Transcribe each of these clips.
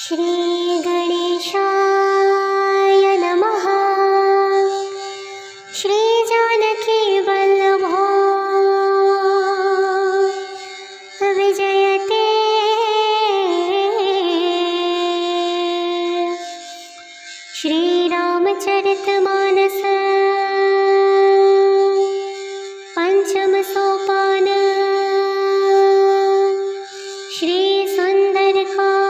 श्री गणेशाय नमः। श्री जानकी वल्लभो विजयते। श्री रामचरितमानस पंचम सोपान। श्री सुंदरकांड।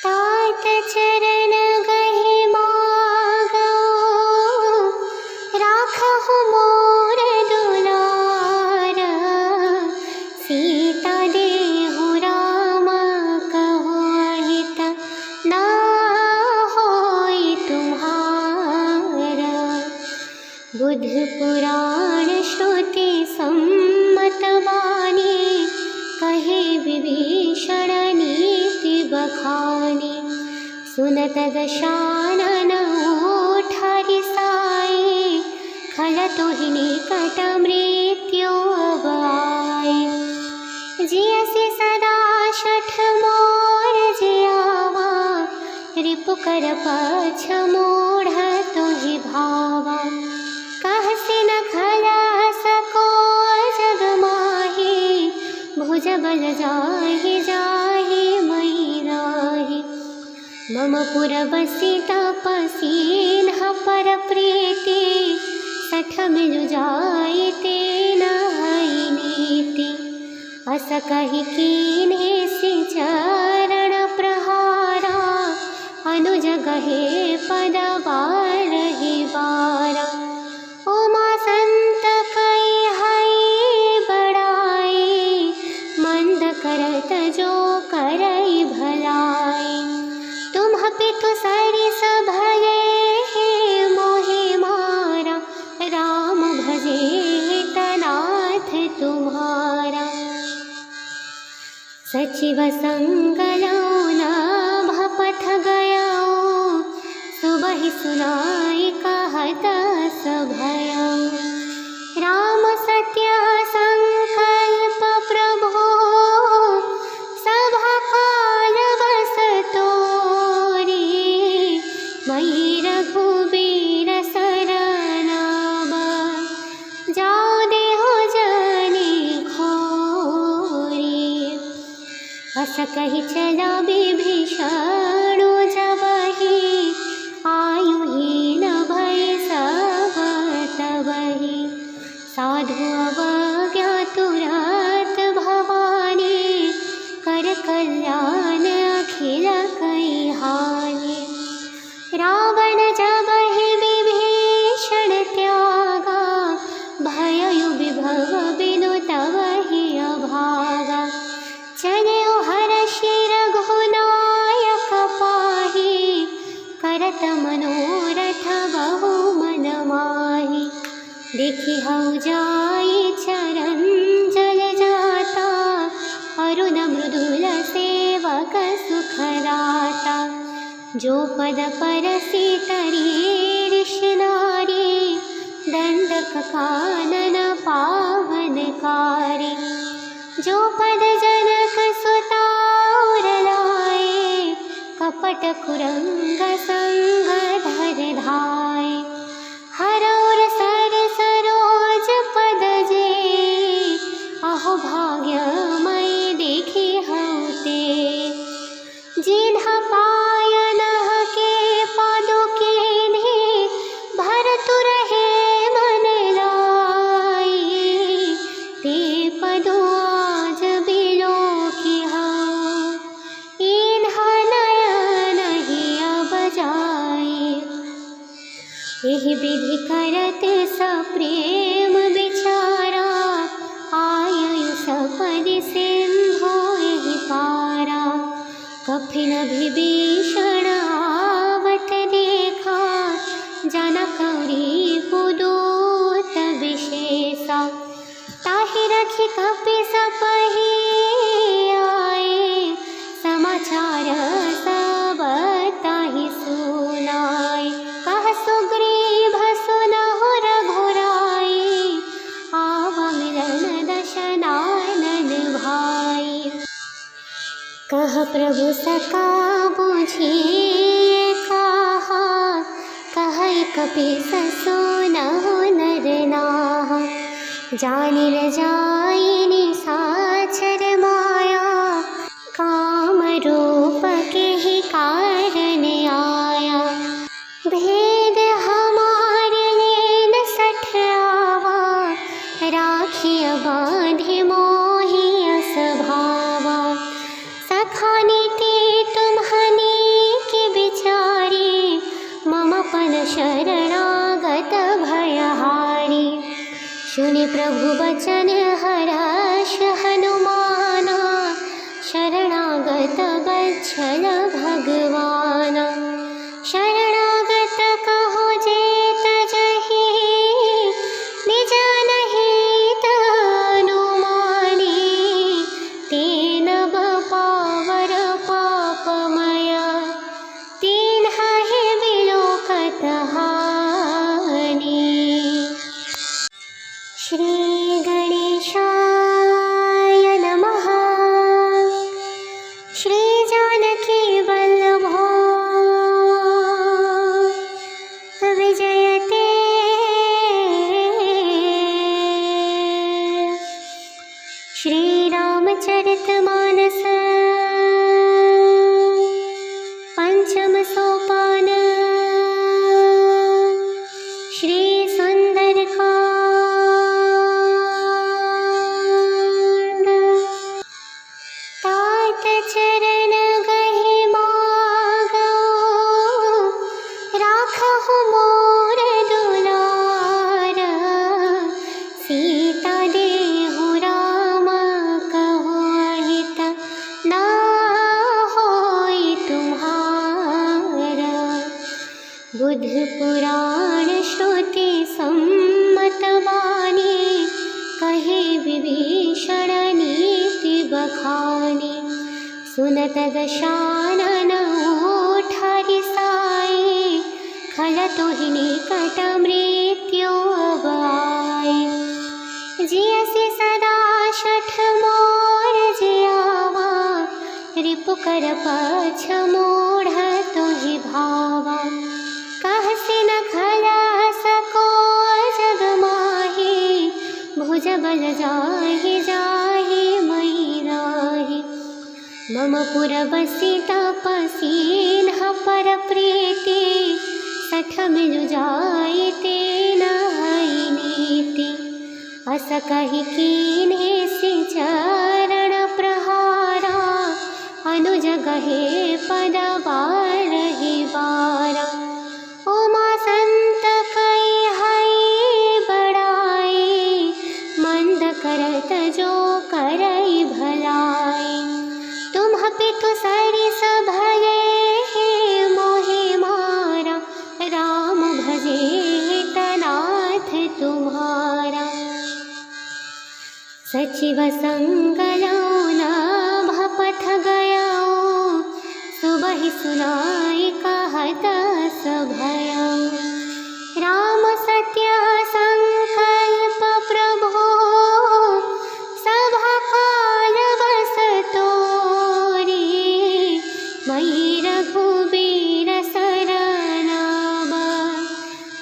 तात चरण गहि मागो, राखहु मोर दुलार। सीता देहु राम कहु अहित, ना होई तुम्हारा। बुध पुराण श्रुति सम्मत बानी, कहे विभीषण नीति बखानी। सुनत दशानन ओठा रिसाई, खलतु निकट मृत्यु अब आए। जियसि सदा शठ मोर जियावा, रिपु कर पछ मूढ़ तुहि भावा। कहसि न खला सको जग माही, भुज बल जाहि जाहि मई राहि। मम पुर बसि तपसीन पर प्रीति, सठ मिलु जाइते न हई नीति। अस कहि कीन्हे सि चरण प्रहारा, अनुज गहे पद बारहि बारा। उमा संत कई हई बड़ाई, मंद करत जो करई भलाई। तुम पितु सरिस भले मोहि मारा, राम भजे तनाथ तुम्हारा। सचिव संगलौ नाभ पथ गयौ, सुबहि सुनाई कहत सभयौ। राम सत्य संकल्प प्रभो, सभा काल बस तोरी। मई रघुबीर सरनाम, जाओ देहु जनि खोरी। अस कहि चला विभीषण जबहि, आयुहीन भय सब तबहि। साधु अवज्ञा तुरत भवानी, कर कल्याण अखिल कई हानि। रावण जबहि विभीषण त्यागा, भयउ विभव बिनु तबहि अभागा। चलऊ हरषि रघुनायक पाहि, करत मनोरथ बहु मन माहि। देखि हऊ जाई चरण जल जाता, अरुण मृदुल सेवक सुखदाता। जो पद परसि तरी ऋषि नारी, दंडक कानन पावनकारी। जो पद जनक सुता उर लाए, कपट कुरंग संग धर धाय। हरौर सर सरोज पद जे, अहो भाग्यमय देखि हऊ ते। जिन्ह पायन के पादुकेन्हि, भरतु रहे मन लाई। ते पदो आज बिलोकी हऊ, इन्हा नयन ही अब जाई। एहि विधि करत सप्रेम विचारा, आयु सपदि सिंधु एहि पारा। कफिन विभीषण आवत देखा, जनक रिपुदूत विशेषा। ताहि रखि कपि सपहि आए, समाचार सब ताहि सुनाए। कह सुग्रीव सुनहु रघुराई, आवा मिलन दशनानन कह प्रभु सका बुझिए कहा, कहै कपीस सुनहु नर नाहा। जानि न जाई निशाचर माया, काम रूप के ही कारण आया। भेद हमारे लेन सठ आवा, राखिय बांधे मोहि असभावा। सखानी ते तुम्हनी के बिचारी, ममपन शरणागत भयहारी। सुनि प्रभु बचन हर्ष हनुमाना, शरणागत बच्छल भगवाना। शरणागत कहो जेत जहि, निज नहित अनुमानी। तेन पावर पापमय, तिन्हा हे बिलोकत हानि। श्री गणेशाय नमः। श्री जानकी वल्लभो विजयते। श्री रामचरितमानस पंचम सोपान। श्री सुंदरकांड। तात चरण गहि मागो, राखहु मोर दुलार। सीता देहु राम कहु अहित, ना होई तुम्हारा। बुध पुराण श्रुति सम्मत बानी, कहे विभीषण नीति बखानी। सुनत दशानन ओठा रिसाई, खलतुहि निकट मृत्यु अब आई। जियसि सदा शठ मोर जियावा, रिपु कर पछ मूढ़ तुहि भावा। कहसि न खला सको जग माही, भुज बल जाहि जाहि मही राहि। मम पुर बसि तपसीन्ह पर प्रीति, सठ मिलु जाई तेन हई नीति। अस कहि कीन्हे सि चरण प्रहारा, अनुज गहे पद बारहि बारा। उमा संत कई हई बड़ाई, मंद करत जो करई भलाई। तुम पितु सरिस भये मोहि मारा, राम भजे तनाथ तुम्हारा। सचिव संगलौ नाभ पथ गयौ, सुबहि सुनाई कहत सभयौ। राम सत्य संकल्प प्रभो, सभा काल बस तोरी। मई रघुबीर सरनाम,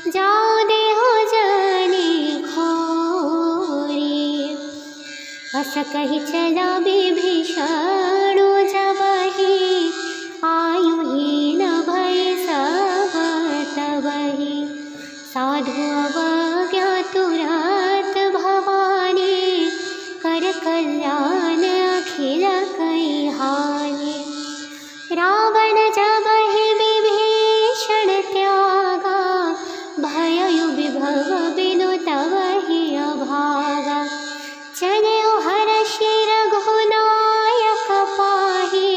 जाओ देहु जनि खोरी। अस कहि चला विभीषण जबहि, आयुहीन भय सब तबहि। साधु अवज्ञा तुरत भवानी, कर कल्याण अखिल कई हानि। रावण जबहि विभीषण त्यागा, भयउ विभव बिनु तबहि अभागा। चलउ हरषि रघुनायक पाहि,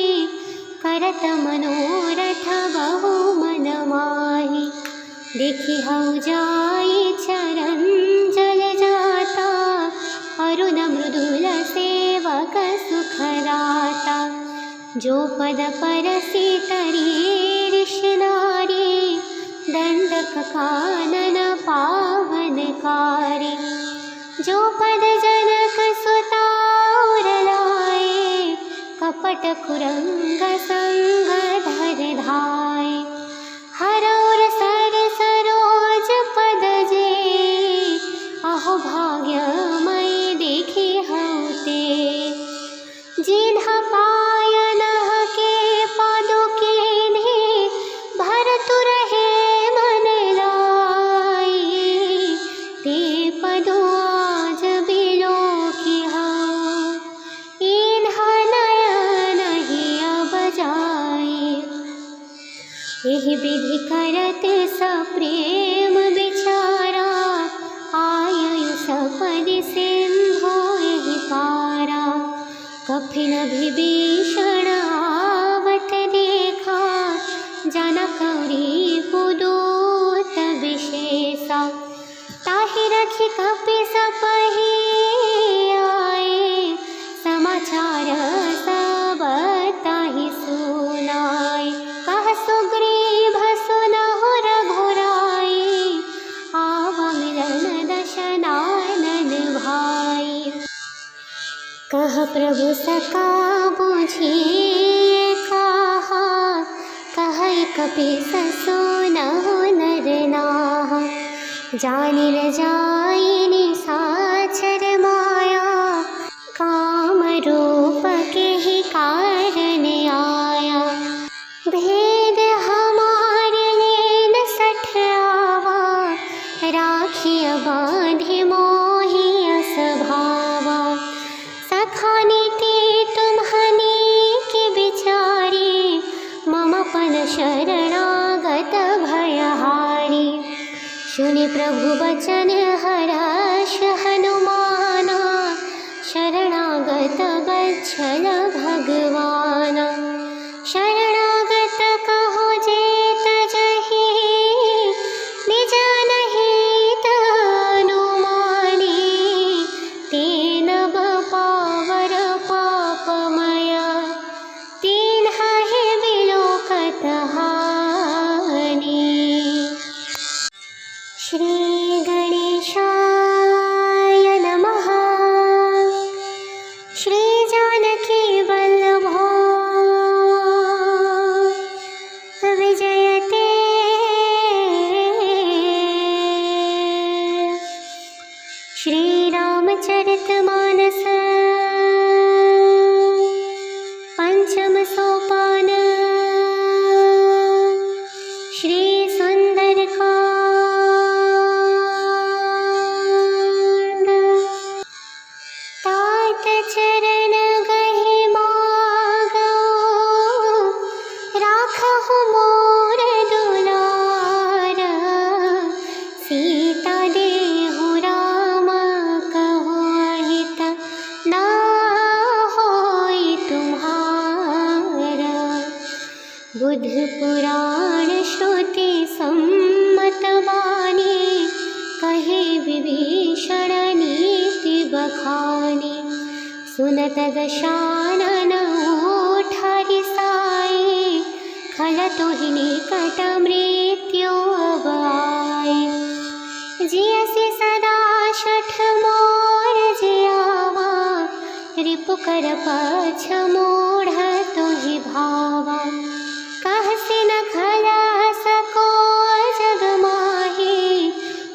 करत मनोरथ बहु मन माहि। देखि हउ जाई चरण जल जाता, अरुण मृदुल सेवक सुखदाता। जो पद परसि तरी ऋषि नारी, दंडक कानन पावनकारी। जो पद जनक सुता उर लाए, कपट कपट कुरंग संग धर धाय। हरौर सर सरोज पद जे अहो भाग्यमय देखी हउते। जिन्ह पायन के पादुके ने भरतु रहे मन लाई। ते पदो आज बिलो की हऊँ इन्हा नयन ही अब जाई। एहि विधि करत सप्रेम विचारा आयु सपदि सिंधु एहि पारा। कफिन विभीषण आवत देखा जनकौरी पुदूत विशेषा। ताहि रखि कपि सपहि आए समाचार सब ताहि सुनाए। कह सुग्रीव सुनहु रघुराई आवा मिलन दशनानन भाई। कह प्रभु सका बुझिए कहा कहै कपीस सुनहु नर नाहा। जानिल जाई निशाचर माया काम रूप के ही कारण आया। भेद हमारे लेन सठ आवा राखिय बांधे मोहि असभावा। सखानी ते तुम्हनी के बिचारी मम पन शरणागत भयहारी। सुनि प्रभु बचन हर्ष हनुमाना शरणागत बच्छल भगवाना। शरणागत कहो जेत जहि निज नहित अनुमानी। तेन पावर पापमय तिन्हा हे बिलोकत हानि। श्री गणेशाय नमः। श्री जानकी वल्लभो विजयते। श्री रामचरितमानस पंचम सोपान। श्री सुंदरकांड। तात चरण गहि मागो राखहु मोर दुलार। सीता देहु राम कहु अहित ना होई तुम्हारा। बुध पुराण श्रुति सम्मत बानी कहे विभीषण नीति बखानी। सुनत दशानन उठा रिसाई खलतु निकट मृत्यु अब आए। जियसि सदा शठ मोर जियावा रिपु कर पछ मूढ़ तुहि भावा। कहसि न खला सको जग माही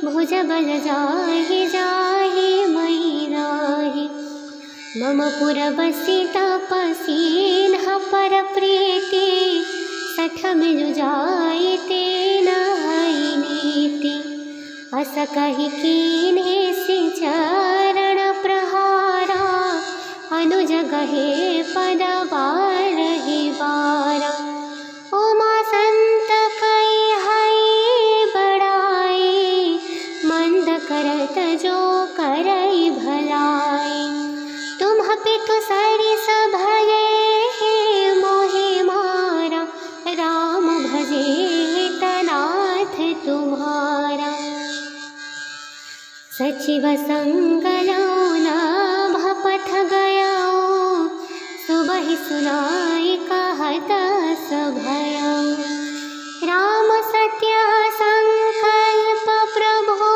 भुज बल जाहि जाहि मही राहि। मम पुर बसि तपसीन पर प्रीति सठ मिलु जाई तेन हई नीति। अस कहि कीन्हे सि चरण प्रहारा अनुज गहे पद बारहि बारा। उमा संत कई हई बड़ाई मंद करत जो करई भलाई। तुम पितु सरिस भले मोहि मारा राम भजे तनाथ तुम्हारा। सचिव संगलौ नाभ पथ गयौ सुबहि सुनाई कहत सभयौ। राम सत्य संकल्प प्रभो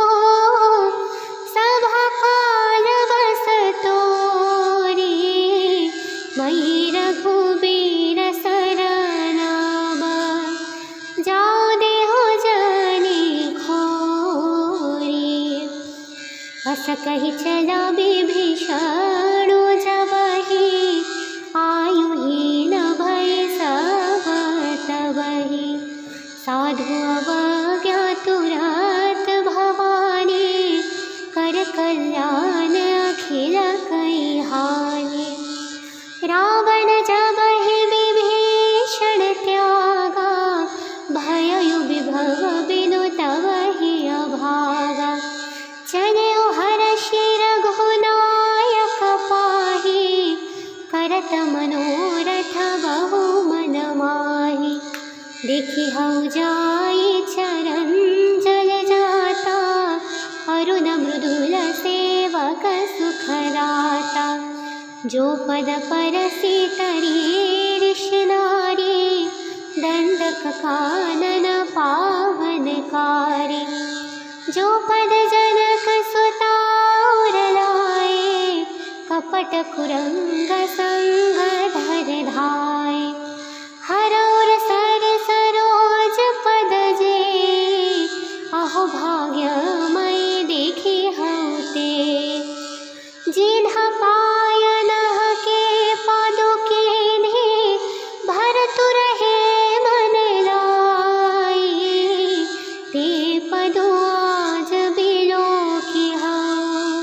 सभा काल बस तोरी। मई रघुबीर करत मनोरथ बहु मन माही। देखी हऊ जाई चरण जल जाता, अरुण मृदुल सेवक सुखदाता। जो पद परसि तरी ऋषि नारी, दंडक कानन पावनकारी। जो पद जनक सुता उर लाए, कपट कुरंग संग धर धाय। हरौर सर सरोज पद जे, अहो भाग्यमय देखी हऊ ते। जिन्ह पायन के पादुके ने, भरतु रहे मन लाई। ते पदो आज बिलोकी हऊ,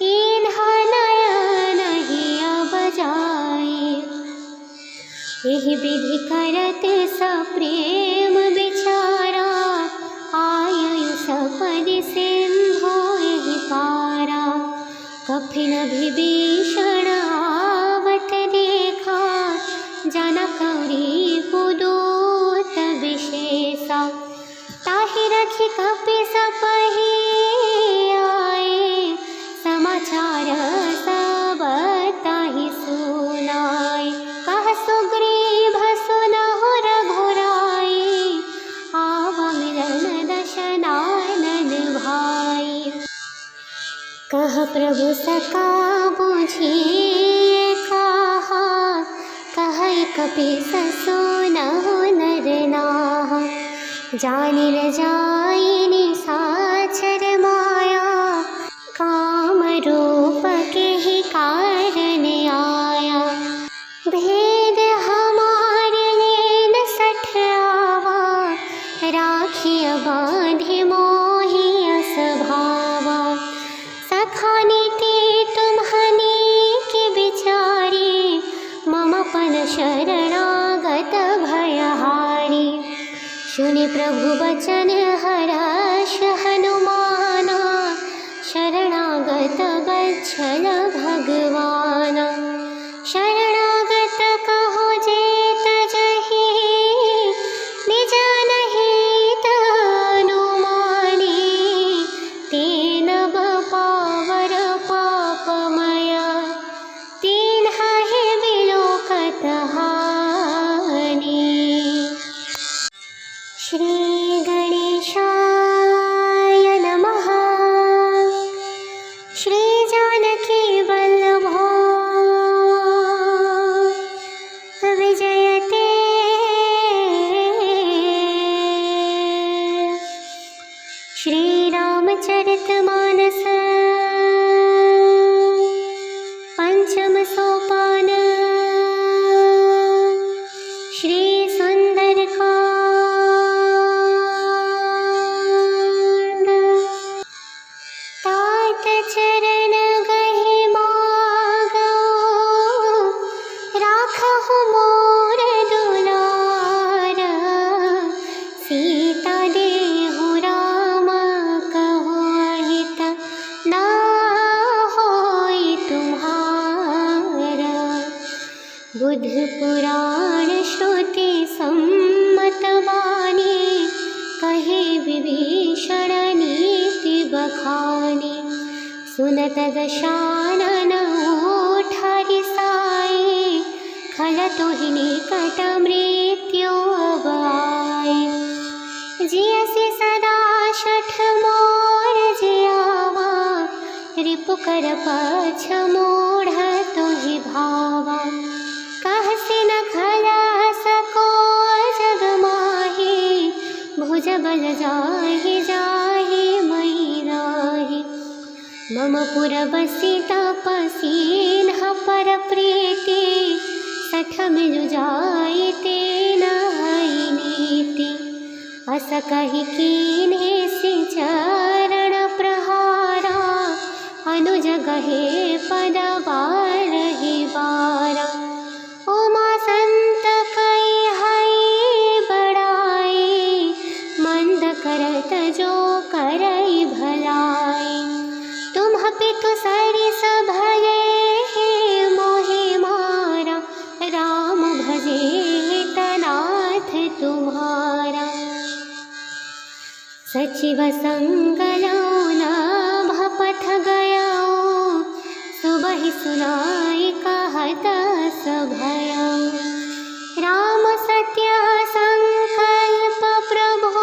इन्ह नयन ही अब जाई। एहि विधि करत सप्रेम विचारा, आयु सपदि सिंधु एहि पारा। कफिन विभीषण आवत देखा, जनकौरी पुदूत विशेषा। ताहि रखि कपि सपहि आए, समाचार सब ताहि सुनाए। कह सुग्रीव सुनहु रघुराई, आवा मिलन दशनानन भाई। कह प्रभु सका बुझिए कहा, कहै कपीस सुनहु नर नाहा। जानिल जाई निशाचर माया, काम रूप के ही कारण आया। भेद हमारे लेन सठ आवा, राखिय बांधे मोहि असभावा। सखानी ते तुम्हनी के बिचारी, मम पन शरणागत भयहारी। सुनि प्रभु बचन हर्ष हनुमाना, शरणागत बच्छल भगवाना। शरणागत कहो जे तजहि, निज नहित अनुमानी। तेन पावर पापमय, तिन्हि बिलोकत हानि। श्री गणेशाय नमः। श्री जानकी वल्लभो विजयते। श्री रामचरितमानस पंचम सोपान। श्री सुंदरकांड। तात चरण गहि मागो, राखहु मोर दुलार। सीता देहु राम कहु अहित, ना होई तुम्हारा। बुध पुराण श्रुति सम्मत बानी, कहे विभीषण नीति बखानी। सुनत दशानन उठा रिसाई, खलतुहि निकट मृत्यु अब आए। जियसि सदा शठ मोर जियावा, रिपु कर पछ मूढ़ तुहि भावा। कहसि न खला सको जग माही, भुज बल जाहि जाहि मही राहि। मम पुर बसि तपसीन पर प्रीति, सठ मिलु जाई तेन हई नीति। अस कहि कीन्हे सि चरण प्रहारा, अनुज गहे पद बारहि बारा। उमा संत कई हई बड़ाई, मंद करत जो करई भलाई। तुम पितु सरिस भले मोहि मारा, शिव संगलो नाभ पथ गयो, सुबहि सुनाई कहत सभयो। राम सत्य संकल्प प्रभो,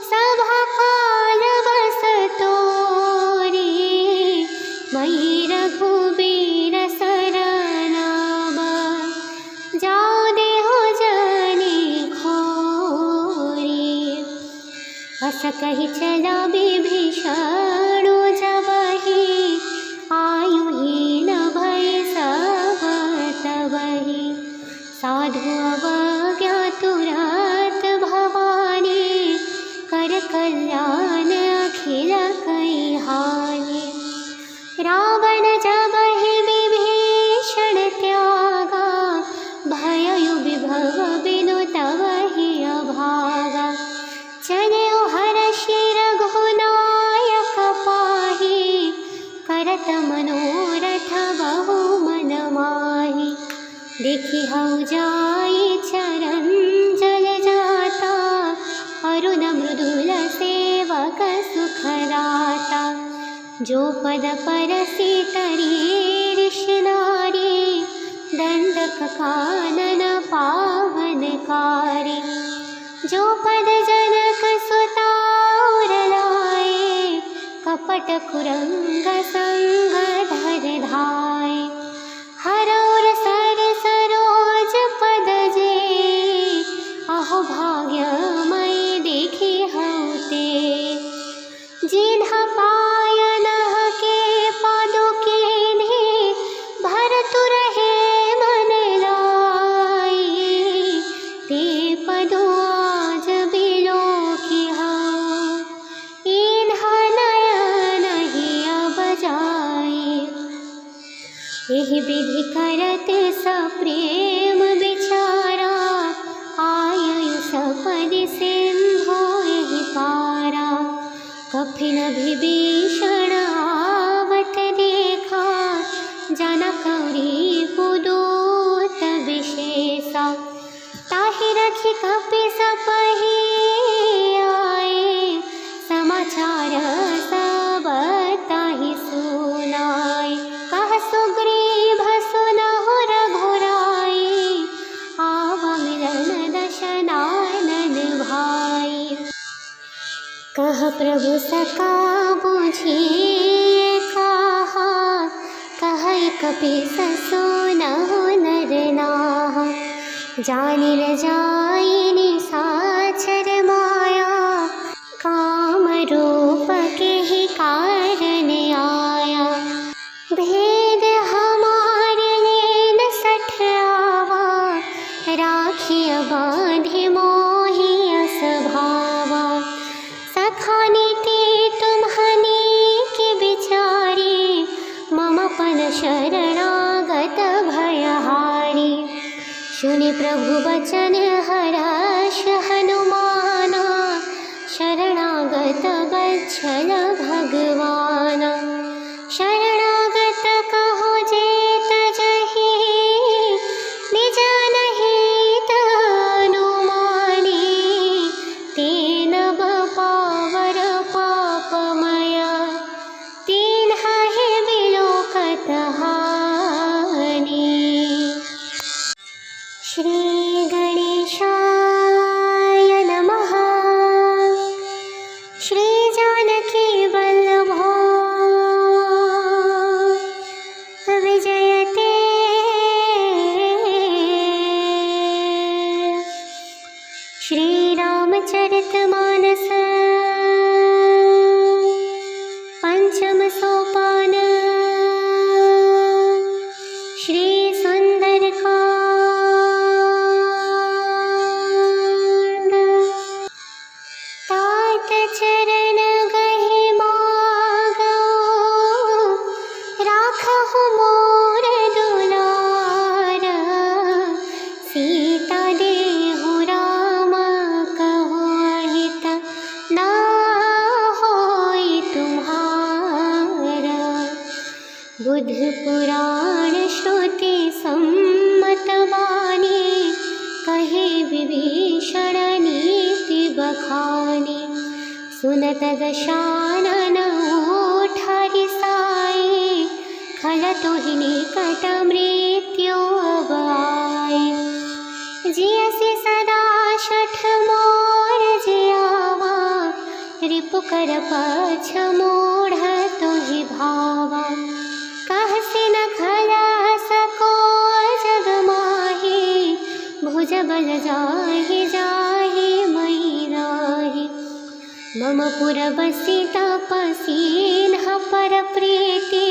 सभा काल बस तोरी। मही रघुबीर सरनाम, जाओ देहो जनि खोरी। अस कहि चला विभीषण जबहि, आयुहीन भय सब तबहि। साधु अवज्ञा तुरत भवानी, कर कल्याण अखिल कई हानि। रावण जबहि विभीषण त्यागा, भयउ विभव बिनु तबहि अभागा। चलियो हरषि रघुनायक पाहि, करत मनोरथ बहु मन माहि। देखि हऊ जाई चरण जल जाता, अरुण मृदुल सेवक सुखदाता। जो पद परसि तरी ऋषि नारी, दंडक कानन पावनकारी। जो पद जनक सुता उर लाए, कपट कुरंग संग धर धाय। हरौर सर सरोज पद जे, अहो भाग्यमय देखि हऊ ते। जिन्ह पायनह के पादुकेन्हि, भरतु रहे मन लाई। ते पदो आज बिलोकी हऊ, इन्ह नयन ही अब जाई। एहि विधि करत सप्रेम विचारा, आयु सपदि सिंधु एहि पारा। कफिन विभीषण आवत देखा, जनकौरी पुदूत विशेषा। ताहि रखि कपि सपहि आए, समाचार सब ताहि सुनाए। कह सुग्रीव सुनहु रघुराई, आवा मिलन दशनानन भाई। कह प्रभु सका बुझिए कहा, कहै कपीस सुनहु नर नाहा। जानिल जाई निशाचर माया, काम रूप के ही कारण आया। भेद हमारे लेन सठ आवा, राखिय बांधे मोहि अस भावा। सखानी ते तुम्हनी के बिचारी, मम पन शरणागत भयहारी। सुनि प्रभु बचन हर्ष हनुमाना, शरणागत बच्छल भगवाना। शरणागत कहो जे तजहि, निज अनहित अनुमानी। तेन पावर पापमय, तिन्हि बिलोकत हानि। श्री गणेशाय नमः। श्री जानकी वल्लभो सुनत दशानन उठारि साई, खलतु निकट मृत्यु अब आई। जियसि सदा शठ मोर जियावा, रिपु कर पछ मूढ़ तुहि भावा। कहसि न खला सको जग माही, भुज बल जाहि जाहि मई राही। मम पुर बसि तपसीन पर प्रीति,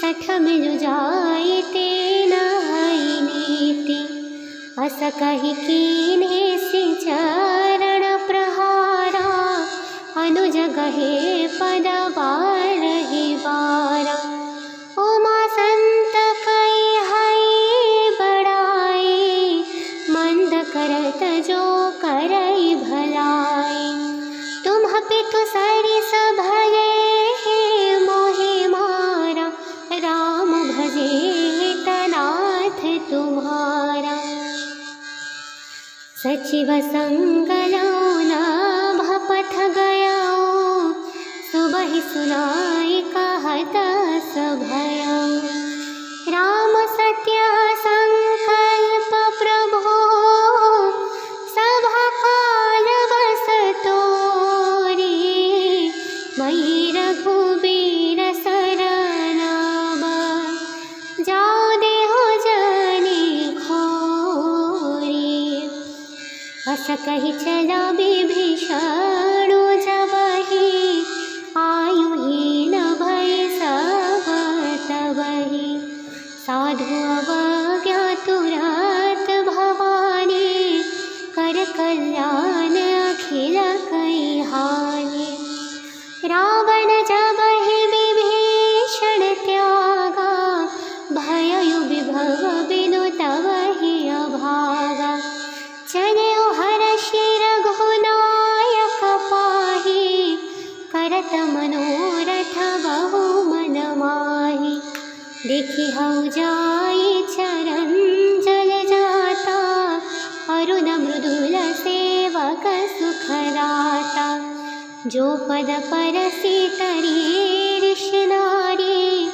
सठ मिलु जाई तेन हई नीति। अस कहि कीन्हे सि चरण प्रहारा, अनुज गहे पद बारहि बारा। उमा संत कई हई बड़ाई, मंद करत जो करई भलाई। तुम पितु सरिस भले मोहि मारा, राम भजे तनाथ तुम्हारा। सचिव संगलौ नाभ पथ गयौ, सुबहि सुनाई कहत सभयौ। राम सत्य संकल्प प्रभु, सभा काल बस तोरी। मई रघुबीर सरनाम, जाओ देहु जनि खोरी। अस कहि चला विभीषण जबहि, आयुहीन भय सब तबहि। साधु अवज्ञा तुरत भवानी, कर कल्याण अखिल कई हानि। रावण जबहि विभीषण त्यागा, भयउ विभव बिनु तबहि अभागा। चलिउ हरषि रघुनायक पाहि, करत मनोरथ बहु मन माहि। देखि हउ जाई चरण जल जाता, अरुण मृदुल सेवक सुखदाता। जो पद परसि तरी ऋषि नारी,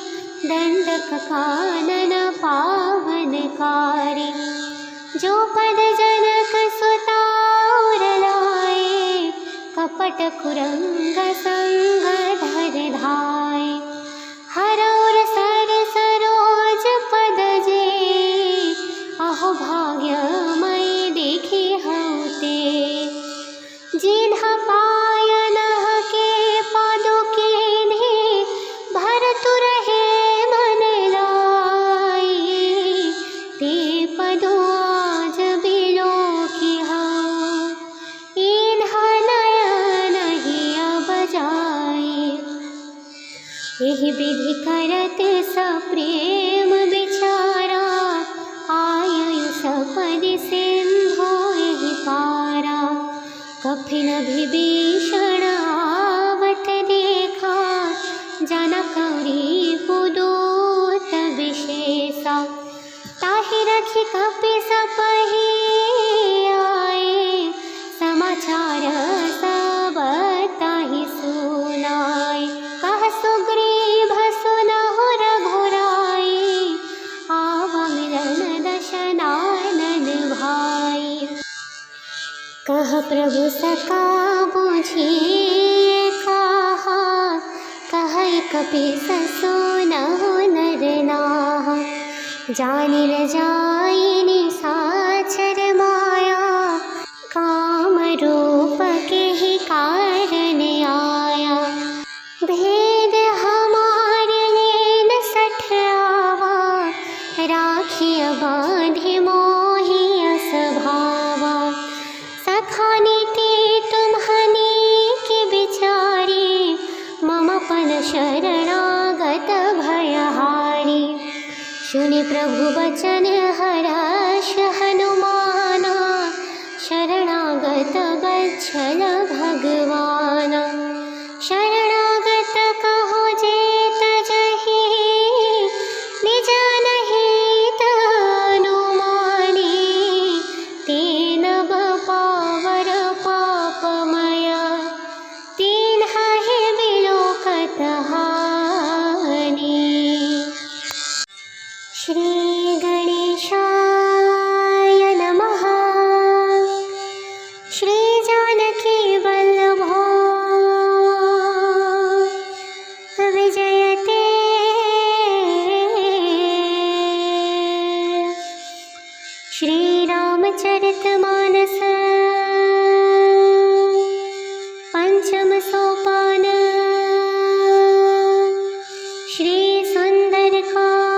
दंडक कानन पावनकारी। जो पद जनक सुता उर लाए, कपट कुरंग संग धर धाय। हरौर सर सरोज पद जे, अहो भाग्यमय देखि हउ ते। जिन्ह पायनह के पादुकेन्हि, भरतु रहे मन लाई। ते पदु आज बिलोकी हउ, इन्ह नयन ही अब जाई। एहि विधि करत सप्रेम विचारा, आयु सपदि सिंधु एहि पारा। कफिन विभीषण आवत देखा, जनकौरी पुदूत विशेषा। ताहि रखि कपि सपहि आए, समाचार सब ताहि सुनाए। कह सुग्रीव सुनहु रघुराई, आवा मिलन दशनानन भाई। कह प्रभु सका बुझिए कहा, कहै कपीस सुनहु नर नाहा। जानिल जाई निशाचर माया, काम रूप के ही कारण आया। भेद हमारे लेन सठ आवा, राखिय बांधि मोहि अस भावा। सखानी ते तुम्हनी के बिचारी, मम पन शरणागत भयहारी। सुनि प्रभु बचन हर्ष हनुमाना, शरणागत बच्छल भगवाना। शरणागत कहो जे तजहि, निज अनहित अनुमानी। तेन पावर पापमय, ते श्रीगणेशाय नमः। श्रीजानकीवल्लभो विजयते। श्रीरामचरितमानस पंचम सोपान श्री सुंदरकांड।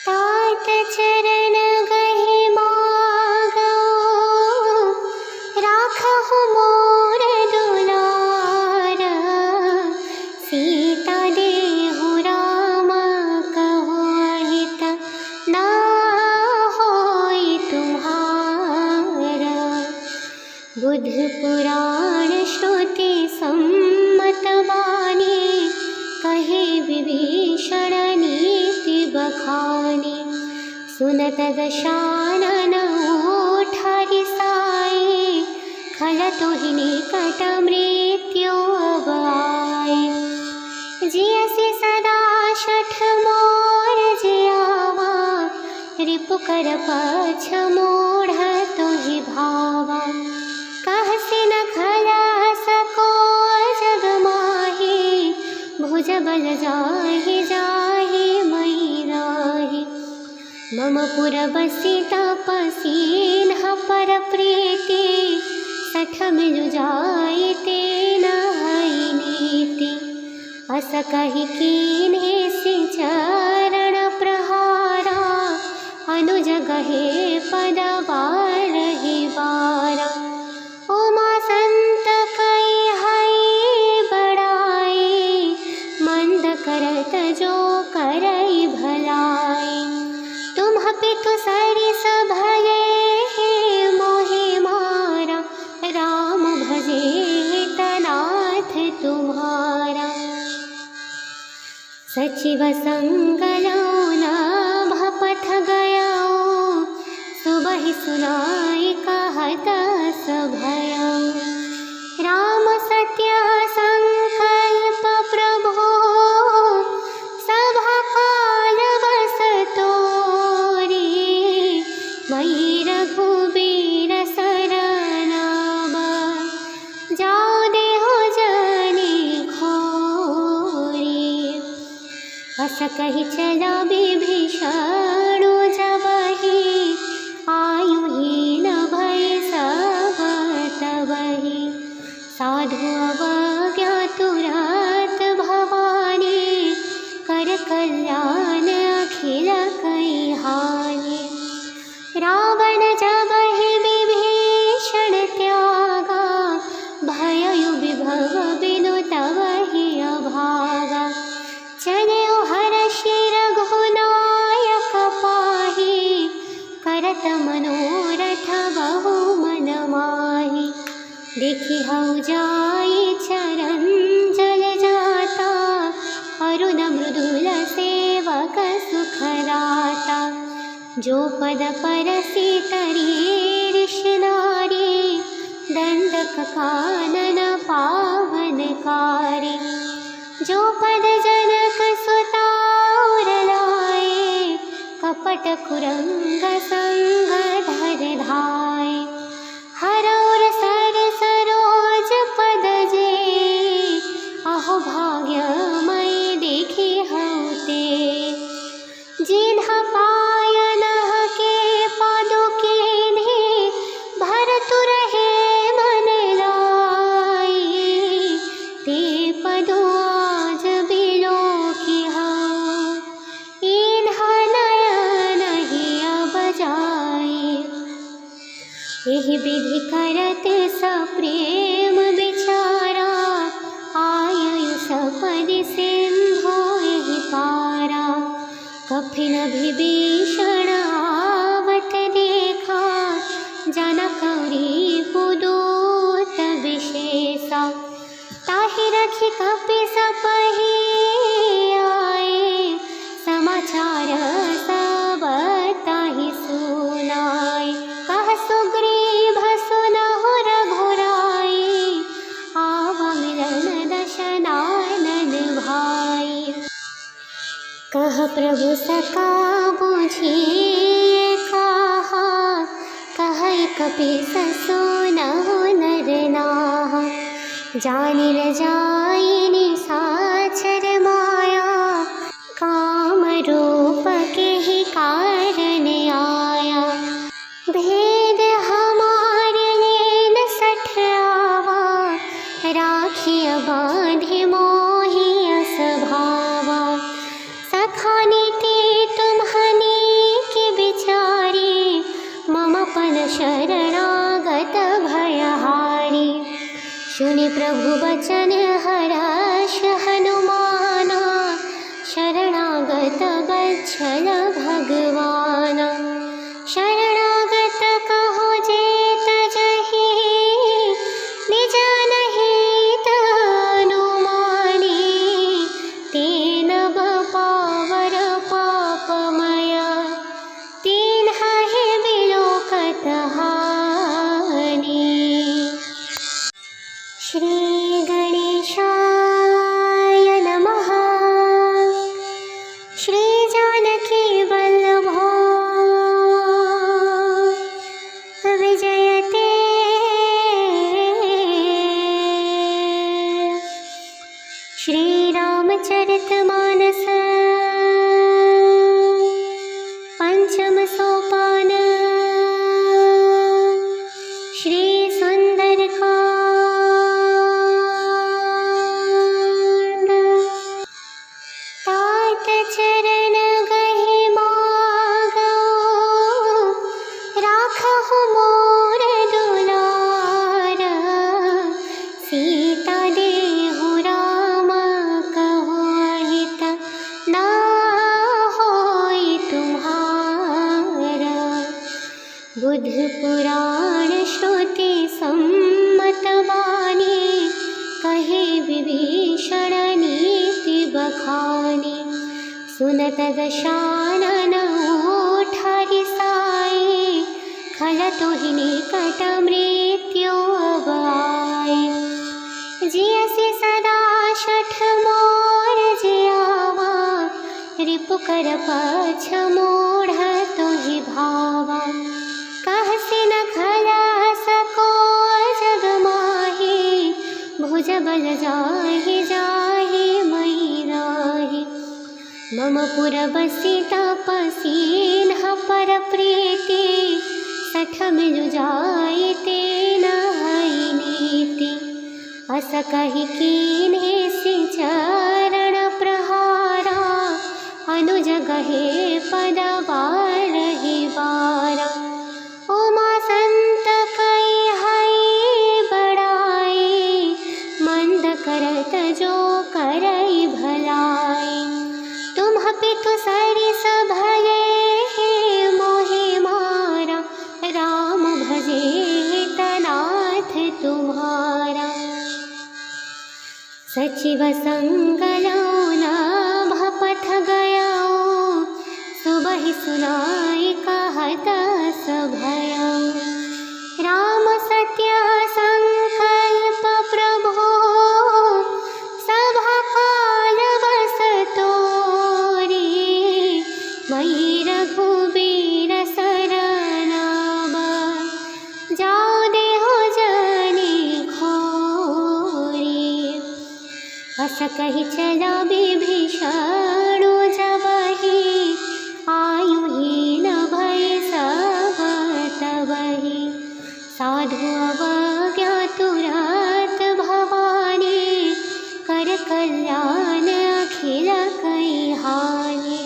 तात चरण गहि मागो, राखहु मोर दुलार। सीता देहु राम कहो अहित, ना होई तुम्हारा। बुध पुराण श्रुति सम्मत बानी, कहे विभीषण नीति बखानी। सुनत दशानन ओठा रिसाई, खलतु ही निकट मृत्यु अब आए। जियसि सदा शठ मोर जियावा, रिपु कर पछ मोढ़ तुहि भावा। कहसि न खला सको जग माही, भुज बल जाहि जाहि मही राहि। मम पुर बसि तपसीन पर प्रीति, सठ मिलु जाइते न हई नीति। अस कहि कीन्हे सि चरण प्रहारा, अनुज गहे पद बारहि बारा। उमा संत कई हई बड़ाई, मंद करत जो करई भलाई। तुम पितु सरिस भले मोहि मारा, राम भजे तनाथ तुम्हारा। सचिव संगलो नाभ पथ गयो, सुबहि सुनाई कहत सभयो। राम सत्य संकल्प प्रभो, सभा काल बस तोरी। मई रघुबीर सरनाम, जाओ देहो जनि खोरी। अस कहि चला विभीषण जबहि, आयुहीन भय सब तबहि। साधु अवज्ञा तुरत भवानी, कर कल्याण अखिल कई हानि। रावण जबहि विभीषण त्यागा, भयउ विभव बिनु तबहि अभागा। चलयो हरषि रघुनायक पाहि, करत मनोरथ बहु मन माहि। देखि हउ जाई चरण जल जाता, अरुण मृदुल सेवक सुखदाता। जो पद परसि तरी ऋषि नारी, दंडक कानन पावनकारी। जो पद जनक सुता उर लाए, कपट कुरंग संग धर धाय। हरौर सर सरोज पद जे, अहो भाग्यमयी देखी हउते। जिन्ह पायन के पादुकेन्हे, भरतु रहे मन लाई। ते पदु आज बिलोकी हऊँ, इन्हा नयन ही अब जाई। एहि विधि करत सप्रेम विचारा, आयु सपदि सिंधु एहि पारा। कफिन विभीषण आवत देखा, जनकौरी पुदूत विशेषा। ताहि रखि कपि सपहि आए, समाचार सब ताहि सुनाए। कह सुग्रीव सुनहु रघुराई, आवा मिलन दशनानन भाई। कह प्रभु सका बुझिए कहा, कहै कपीस सुनहु नर नाहा। जानिल जाई निशाचर माया, काम रूप के ही कारण आया। भेद हमारे लेन सठ आवा, राखिय बांधे मोहि असभावा। सखानी ते तुम्हनी के बिचारी, ममपन शरणागत भयहारी। सुनि प्रभु बचन हर्ष हनुमाना, शरणागत बच्छल भगवाना। शरणागत कहो जे तजहि, निज नहित अनुमानी। तेन पावर पापमय, तिन्हा हे बिलोकत हानि। श्री गणेशाय नमः। श्री जानकी वल्लभो विजयते। श्री रामचरितमानस पंचम सोपान। श्री सुंदरकांड। तात चरण गहि मागो, राखहु मोर दुलार। सीता देहु राम कहो अहित, ना होई तुम्हारा। बुध पुराण श्रुति सम्मत बानी, कहे विभीषण नीति बखानी। सुनत दशानन उठा रिसाई, खलतु निकट मृत्यु अब आए। जियसि सदा शठ मोर जियावा, रिपु कर पछ मूढ़ तुहि भावा। कहसि न खला सको जग माही, भुज बल जाहि जाहि मही राहि। मम पुर बसि तपसीन पर प्रीति, सठ मिलु जाई तेन हई नीति। अस कहि कीन्हे सि चरण प्रहारा, अनुज गहे पद बारहि बारा। उमा संत कई हई बड़ाई, मंद करत जो करई भलाई। तुम पितु सरिस भले मोहि मारा, राम भजे तनाथ तुम्हारा। सचिव संगलौ नाभ पथ गयौ, सुबहि सुनाई कहत सभयौ। राम सत्य संकल्प प्रभु, सभा काल बस तोरी। मही रघुबीर सरनाम, जाओ देहु जनि खोरी। अस कहि चला विभीषण जबहि, आयुहीन भय सब तबहि। साधु अवज्ञा तुरत भवानी, कर कल्याण अखिल कई हानि।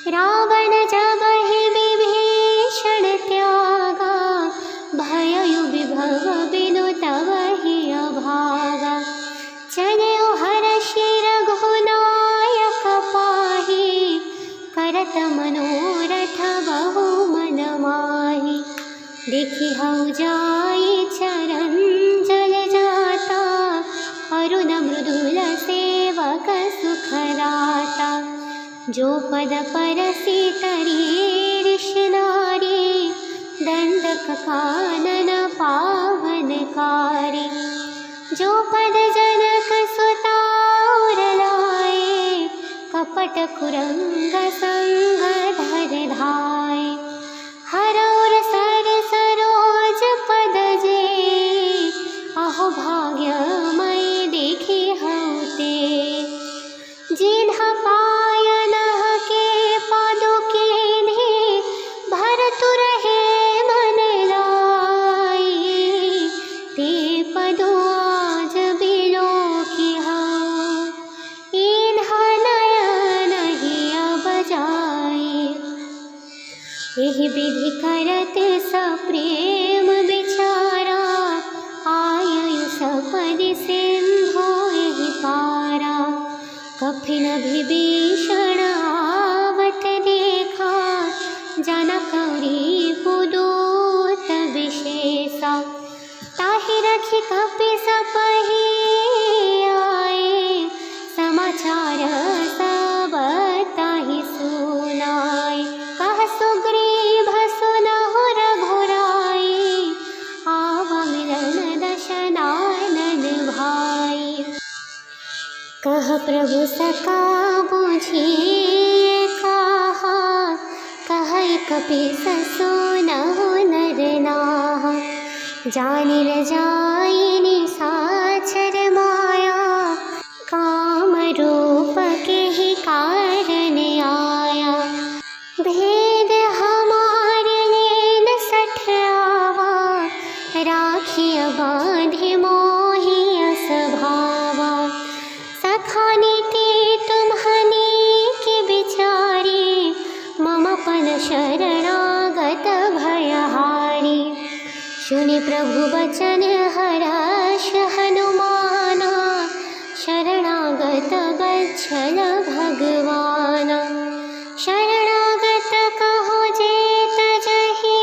रावण जबहि विभीषण त्यागा, भयउ विभव बिनु तबहि अभागा। चलऊ हरषि रघुनायक पाहि, करत मनोरथ बहु मन माहि। देखि हऊ जाई चरण जल जाता, अरुण मृदुल सेवक सुखदाता। जो पद परसि तरी ऋषि नारी, दंडक कानन पावनकारी। जो पद जनक सुता उर लाए, कपट कपट कुरंग संग धर धाय। हरौर सर सरोज पद जे अहो भाग्यमय देखी हउते। जिन्ह पायन के पादुके ने भरतु रहे मन लाई। ते पदो आज बिलो की हऊँ इन्ह नयन ही अब जाए। एहि विधि करत सप्रेम विचारा आयु सपदि सिंधु एहि पारा। कफिन विभीषण आवत देखा जनकौरी पुदूत विशेषा। ताहि रखि कपि सपहि आए समाचार सब ताहि सुनाए। कह सुग्रीव सुनहु रघुराई आवा मिलन दशनानन भाई। कह प्रभु सका बुझिए कहा कहै कपीस सुनहु नर नाहा। जानिल जाई निशाचर माया काम रूप के ही कारण आया। भेद हमारे लेन सठ आवा राखिय बांधे मोहि असभावा। सखानी ते तुम्हनी के बिचारी मम पन शरणागत भयहारी। सुनि प्रभु बचन हर्ष हनुमाना शरणागत बच्छल भगवाना। शरणागत कहो जे तजहि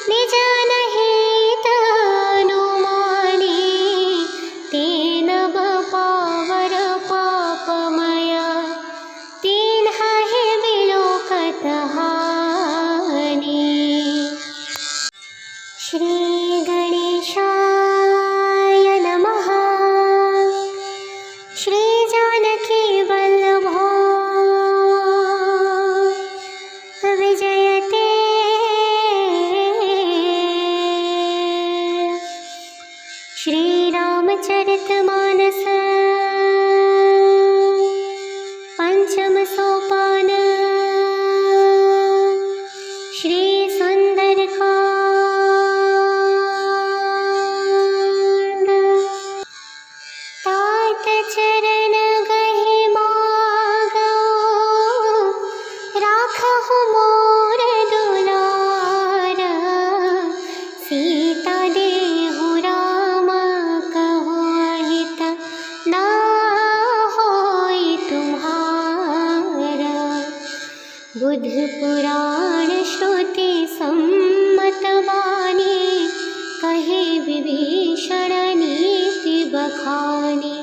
निज नहित अनुमानी। तेन पावर पापमय तिन्ह हे बिलोकत हानि। श्री गणेशाय नमः। श्री जानकी वल्लभो विजयते। श्री रामचरितमानस पंचम सोपान। श्री सुंदरकांड। तात चरण गहि मागो राखहु मोर दुलार। सीता देहु राम कहो अहित ना होई तुम्हारा। बुध पुराण श्रुति सम्मत बानी कहे विभीषण नीति बखानी।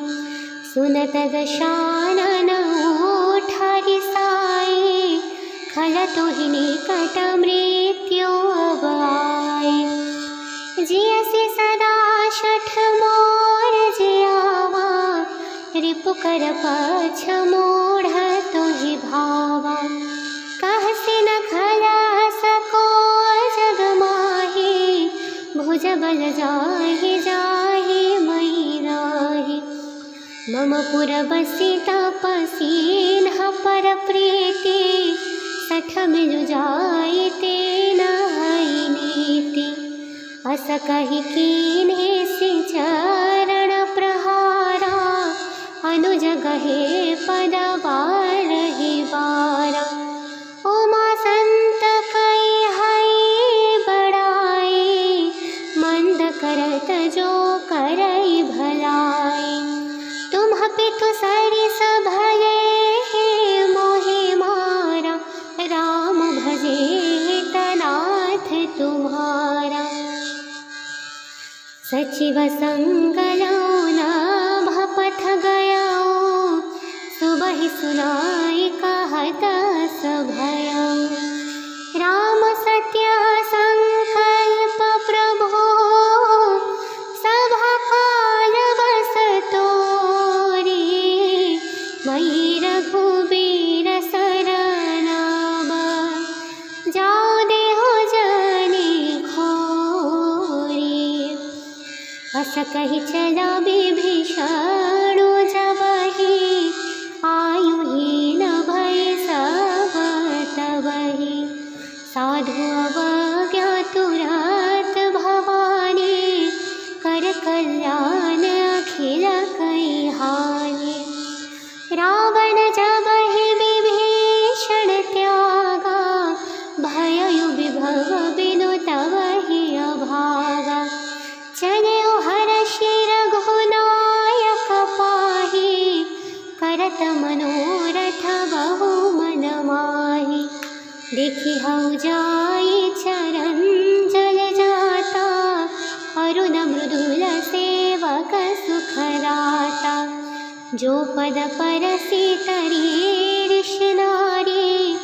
सुनत दशानन उठा रिसाई खलतु ही निकट मृत्यु अब आए। जियसि सदा शठ मोर जियावा रिपु कर पछ मूढ़ तुहि भावा। कहसि न खला सको जग माही भुज बल जाहि जाहि मई राहि। मम पुर बसि तपसीन पर प्रीति सठ मिलु जाई तेन हई नीति। अस कहि कीन्हे सि चरण प्रहारा अनुज गहे पद बारहि बारा। उमा संत कई हई बड़ाई मंद करत जो करई भलाई। तुम पितु सरिस भले मोहि मारा राम भजे तनाथ तुम्हारा। सचिव संगलो नाभ पथ गयो सुबहि सुनाई कहत सभयो। राम सत्य संकल्प प्रभो सभा काल बस तोरी। मयि रघुबीर सरनाम। जाओ देहो जाने खोरी, अस कहि चला विभीषण जबहि, आयुहीन भय सब तबहि। साधु अवज्ञा तुरत भवानी, कर कल्याण अखिल कहानी। रावण जबहि विभीषण त्यागा, भयउ विभव बिनु तबहि अभागा। चलियो हरषि रघुनायक पाहि, करत मनोरथ बहु मन माहि। देखि हऊ जाई चरण जल जाता, अरुण मृदुल सेवक सुखदाता। जो पद परसि तरी ऋषि नारी,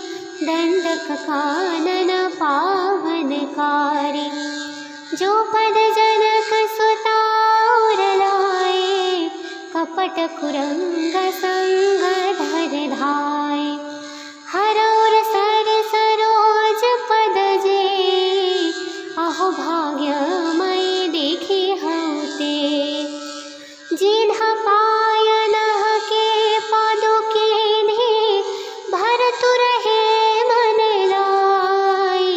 दंडक कानन पावनकारी। जो पद जनक सुता और लाए, कपट कुरंग संग धर धाय। हरौर सर सरोज पद जे, अहो भाग्यमय देखि हऊ ते। जिन्हा पायनह के पादुकेन्हि, भरतु रहे मन लाई।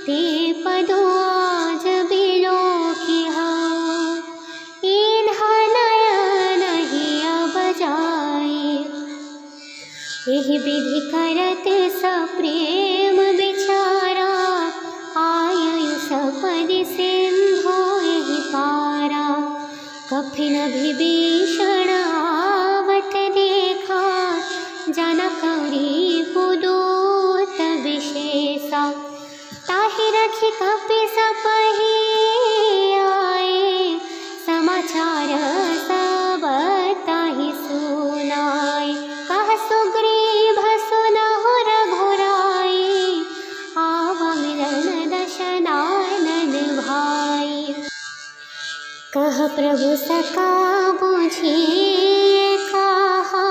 ते पदो आज बिलोकी हऊ, इन्हा नयन ही अब जाई। एहि विधि करत सप्रेम विचारा, आयु सपदि सिंधु एहि पारा। कफिन विभीषण आवत देखा, जनकौरी पुदूत विशेषा। ताहि रखि कपिसपहि आए, समाचार सब ताहि सुनाए। कह सुग्रीव सुनहु रघुराई, आवा मिलन दशनानन भाई। कह प्रभु सका बुझिए कहा,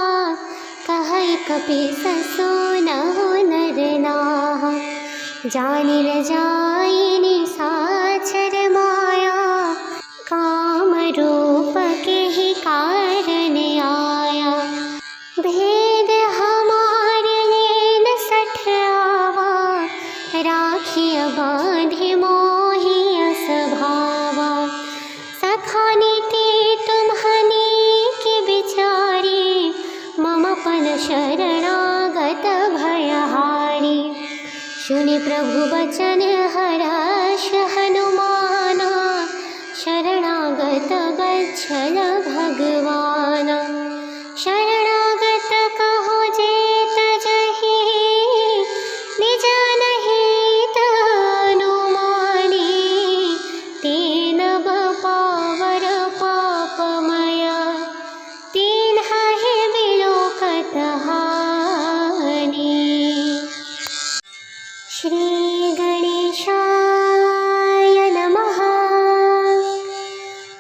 कहै कपीस सुनहु नर नाहा। जानिल जाई निशाचर माया, काम रूप के ही कारण आया। भेद हमारे लेन सठ आवा, राखिय बांधि मोहि अस भावा। सखानीति तुम्हनी की बिचारी, मम पन शरणागत भयहारी। सुनि प्रभु बचन हर्ष हनुमाना, शरणागत बच्छल भगवाना। शरणागत कहो जे तजहि, निज अनहित अनुमानी। ते नब पावर पापमय, तिन्हा हे बिलोकत हानि। श्री गणेशाय नमः।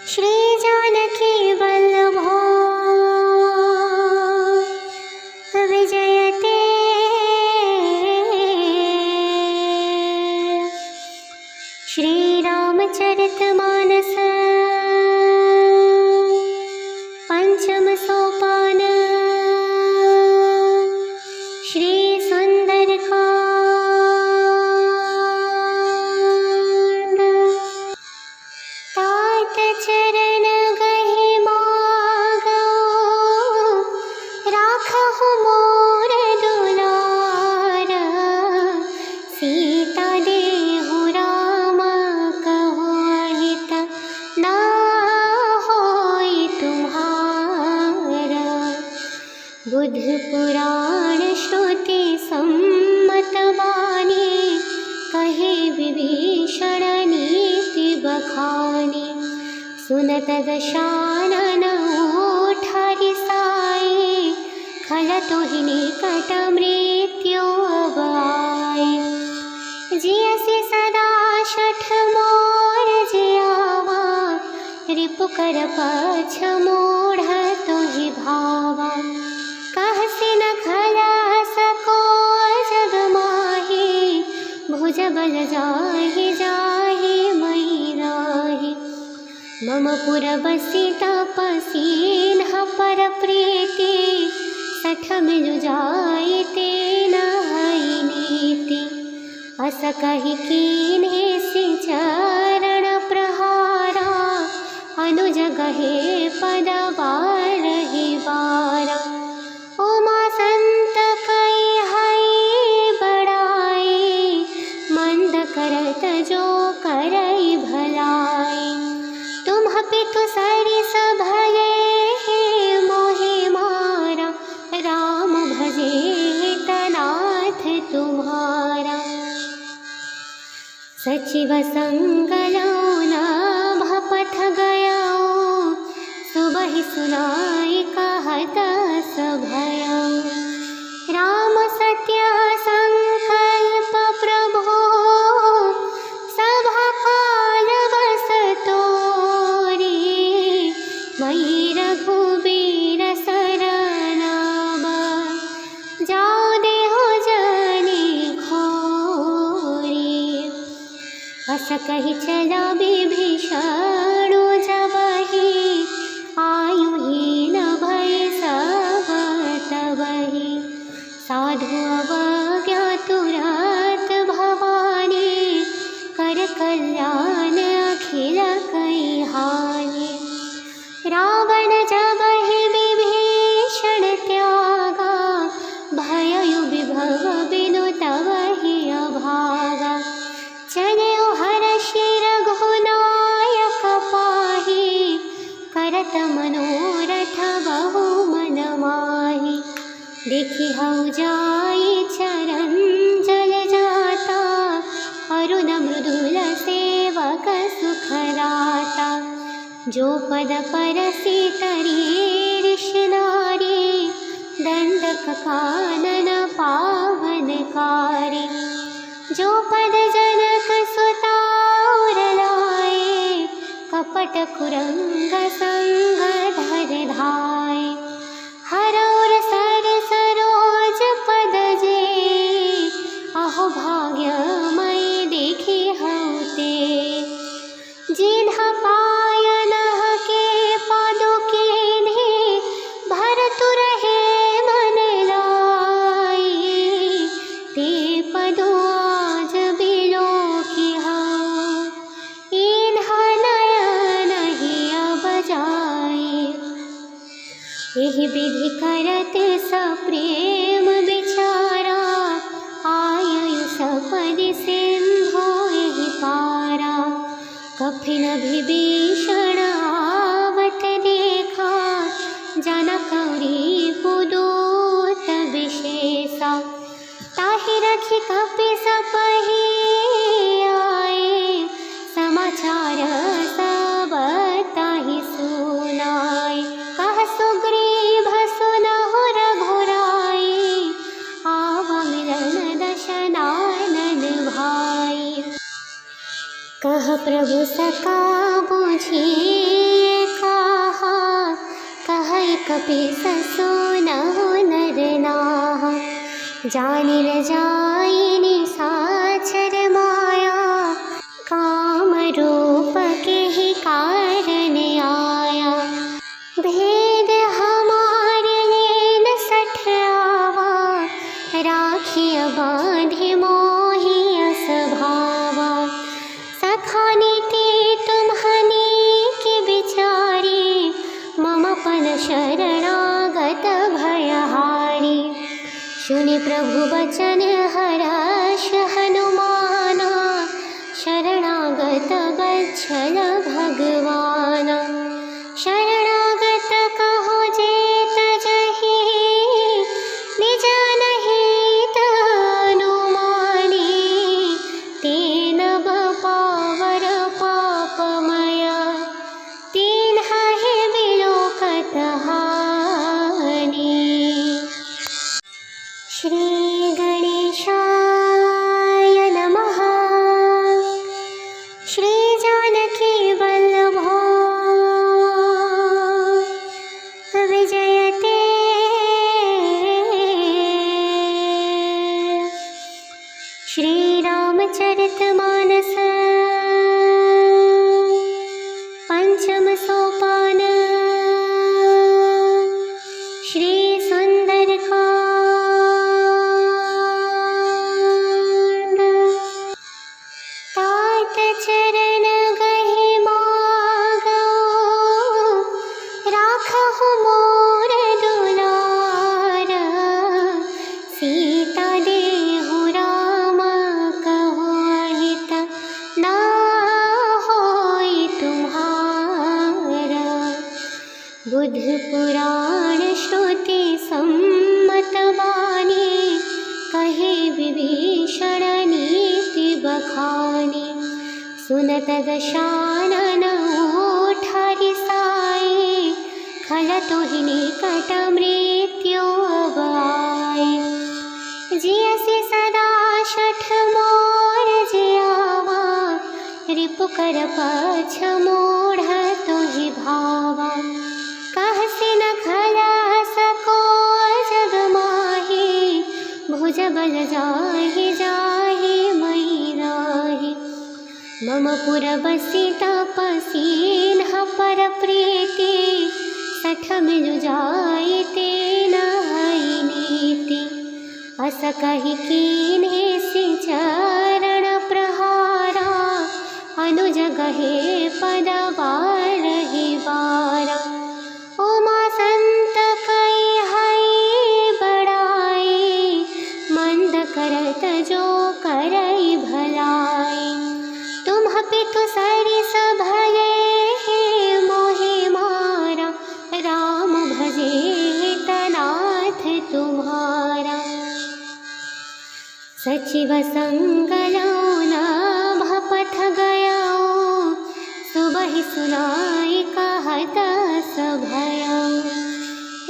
श्री जानकी वल्लभो विजयते। श्री रामचरितमानस पंचम सोपान। श्री सुंदरकांड। तात चरण गहि मागो, राखहु मोर दुलार। सीता देहु राम कहो अहित, ना होई तुम्हारा। बुध पुराण श्रुति सम्मत बानी, कहे विभीषण नीति बखानी। सुनत दशानन उठा रिसाई, खलतु ही निकट मृत्यु अब आए। जियसि सदा शठ मोर जियावा, रिपु कर पछ मूढ़ तुहि भावा। कह बसी तपसीन पर प्रीति सठ मिल जाए ते नई नीति अस कहि कीन्हे सि चरण प्रहारा अनुज गहे पद बारहि बारा उमा संत कई हई बड़ाई मंद करत जो करई भलाई तुम पितु सरिस भले मोहि मारा राम भजे तनाथ तुम्हारा सचिव संगलो नाभ पथ गयो सुबहि सुनाई कहत सभयो राम सत्य संकल्प प्रभो सभा काल बस तोरी मई रघुबीर सरनाम जाओ देहो जनी खोरी अस कहि चला विभीषण जबहि आयुहीन भय सब तबहि साधु अवज्ञा तुरत भवानी कर कल्याण अखिल कई हानि रावण जबहि विभीषण त्यागा भयउ विभव बिनु तबहि अभागा चलयो हर्षि रघुनायक पाहि करत मनोरथ बहु मन माहि देखि हउ जाई चरण जल जाता अरुण मृदुल सेवक सुखराता जो पद परसि तरी ऋषि नारी दंडक कानन पावनकारी जो पद जनक सुता लाए कपट कुरंग संग धर धाय हरौर सर सरोज पद जे अहो भाग्यमय देखी हउते जिन्ह पायन के पादुके ने भरतु रहे मन लाई ते पदो आज बिलो की हऊ इन्हा नयन ही अब जाए एहि विधि करत सप्रेम विचारा आयु सपदि सिंधु एहि पारा कफिन विभीषण आवत देखा जनकौरी पुदूत विशेषा ताहि रखि कपि सपहि आए समाचार सब ताहि सुनाए कह सुग्रीव सुनहु रघुराई आवा मिलन दशनानन भाई कह प्रभु सका बुझिए कहा कहै कपीस सुनहु नर नाहा जानिल जाई निशाचर माया काम रूप के ही कारण आया भेद हमारे लेन सठ आवा राखिय बांधे मोहि असभावा सखा नीति तुम्हनी की बिचारी मम पन शरणागत भयहारी सुनि प्रभु वचन हर्ष हनुमाना शरणागत बच्छल भगवाना शरणागत कहो जेत जहि निज नहीं तनुमानी तेन पावर पापमय तीन है बिलोकत हानि श्री गणेशाय नमः। श्री जानकी वल्लभो सुनत दशानन उठारि साई, खलतु ही निकट मृत्यु अब आए। जियसि सदा शठ मोर जियावा, रिपु कर पछ मूढ़ तुहि भावा। कहसि न खला सको जग माही, भुज बल जाहि जाहि मई राहि। मम पुर बसि तपसीन पर प्रीति, सठ मिलु जाई तेन हई नीति। अस कहि कीन्हे सि चरण प्रहारा, अनुज गहे पद बारहि बारा। उमा संत कई हई बड़ाई, मंद करत जो करई भलाई। तुम पितु सरिस भले हे मोहि मारा, राम भजे तनाथ तुम्हारा। सचिव संगलौ नाभ पथ गयौ, सुबहि सुनाई कहत सभयौ।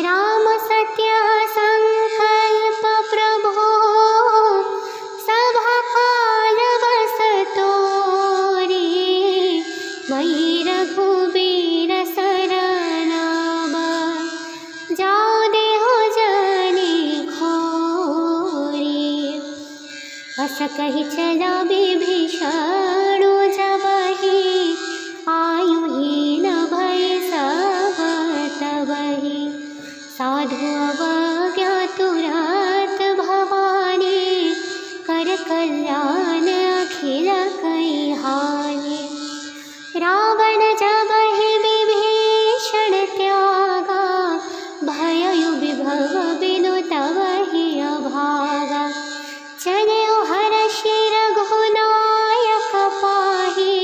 राम सत्य संकल्प प्रभु, सभा काल बस तोरी। मई रघुबीर सरनाम, जाओ देहु जनि खोरी। अस कहि चला विभीषण जबहि, आयुहीन भय सब तबहि। साधु अवज्ञा तुरत भवानी, कर कल्याण अखिल कई हानि। रावण जबहि विभीषण त्यागा, भयउ विभव बिनु तबहि अभागा। चलऊ हरषि रघुनायक पाहि,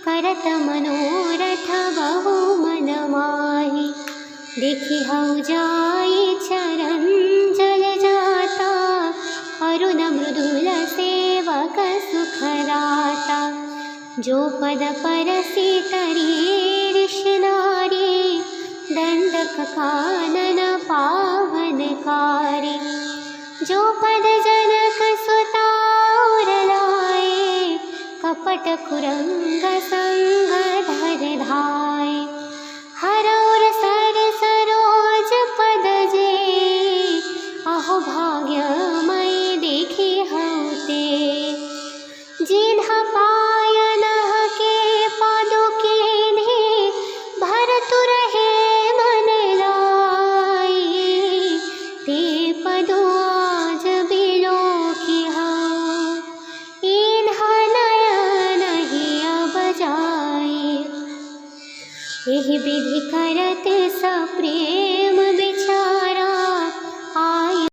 करत मनोरथ बहु मन माहि। देखि हऊ जाई चरण जल जाता, अरुण मृदुल सेवक सुखदाता। जो पद परसि तरी ऋषि नारी, दंडक कानन पावनकारी। जो पद जनक सुता उर लाए, कपट कुरंग संग धर धाय। हरौर सर सरोज पद जे, अहो भाग्यमय देखि हऊ ते। जिन्ह पायनह के पादुकेन्हे, भरतु रहे मन लाई। ते पदु आज बिलोकी हऊ, इन्ह नयन ही अब जाई। एहि विधि करत सप्रेम